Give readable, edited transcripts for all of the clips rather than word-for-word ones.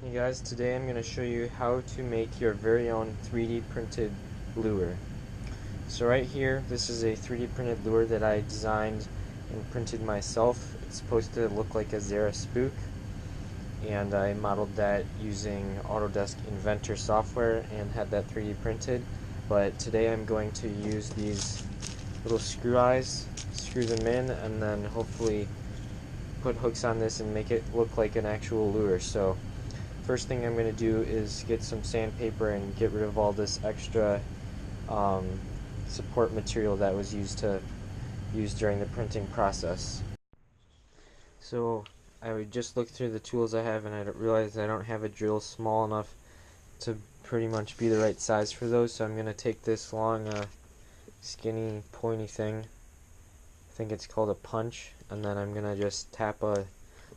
Hey guys, today I'm going to show you how to make your very own 3D printed lure. So right here, this is a 3D printed lure that I designed and printed myself. It's supposed to look like a Zara spook, and I modeled that using Autodesk Inventor software and had that 3D printed. But today I'm going to use these little screw eyes, screw them in, and then hopefully put hooks on this and make it look like an actual lure. So first thing I'm going to do is get some sandpaper and get rid of all this extra support material that was used during the printing process. So I would just look through the tools I have, and I realized I don't have a drill small enough to pretty much be the right size for those, so I'm going to take this long skinny pointy thing, I think it's called a punch, and then I'm going to just tap a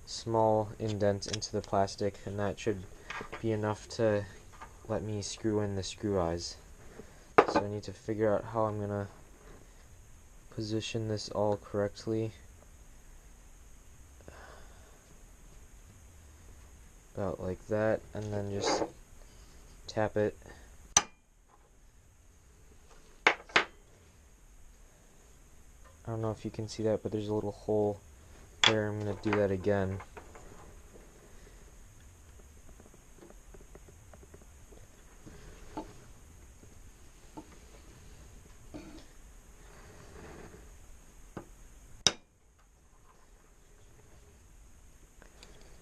small indent into the plastic, and that should be enough to let me screw in the screw eyes. So I need to figure out how I'm going to position this all correctly. About like that, and then just tap it. I don't know if you can see that, but there's a little hole there. I'm going to do that again.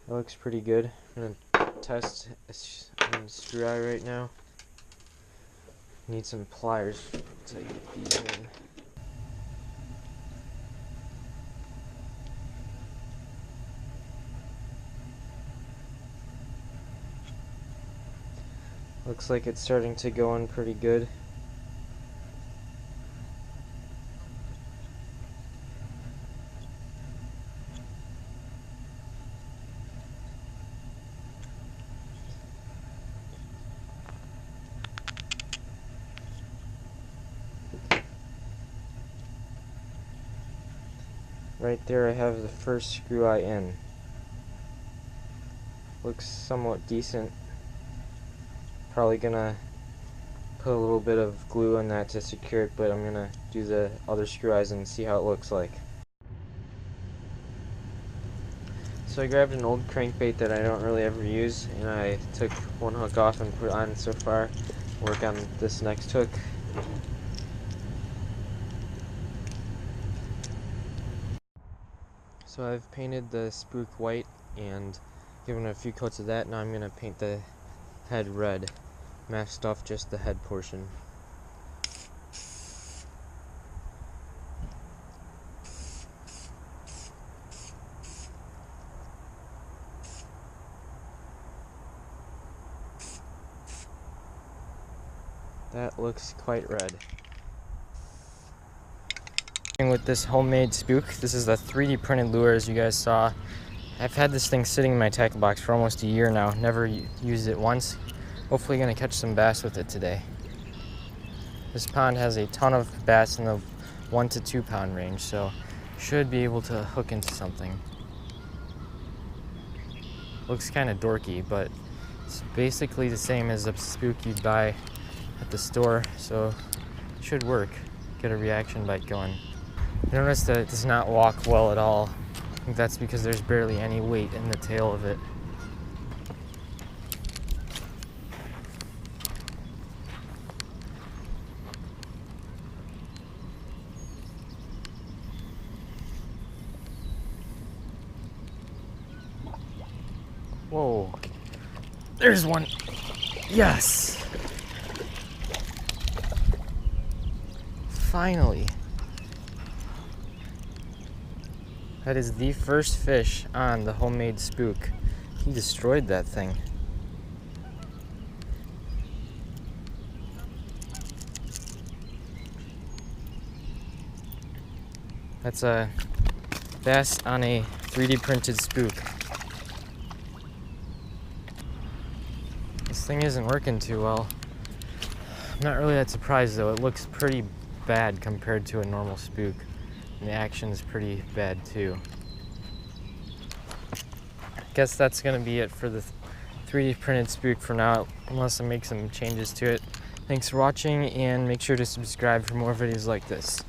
That looks pretty good. I'm going to test a screw eye right now. Need some pliers to get these in. Looks like it's starting to go in pretty good. Right there I have the first screw eye in. Looks somewhat decent. Probably gonna put a little bit of glue on that to secure it, but I'm gonna do the other screw eyes and see how it looks like. So I grabbed an old crankbait that I don't really ever use, and I took one hook off and put it on so far. Work on this next hook. So I've painted the spook white and given it a few coats of that. Now I'm going to paint the head red. Masked off just the head portion. That looks quite red. With this homemade spook, this is the 3D printed lure, as you guys saw. I've had this thing sitting in my tackle box for almost a year now, never used it once. Hopefully gonna catch some bass with it today. This pond has a ton of bass in the 1 to 2 pound range, so should be able to hook into something. Looks kind of dorky, but it's basically the same as a spook you'd buy at the store, so it should work. Get a reaction bite going. Notice that it does not walk well at all. I think that's because there's barely any weight in the tail of it. Whoa, there's one. Yes! Finally. That is the first fish on the homemade spook. He destroyed that thing. That's a bass on a 3D printed spook. This thing isn't working too well. I'm not really that surprised though. It looks pretty bad compared to a normal spook. And the action's pretty bad too. I guess that's gonna be it for the 3D printed spook for now, unless I make some changes to it. Thanks for watching, and make sure to subscribe for more videos like this.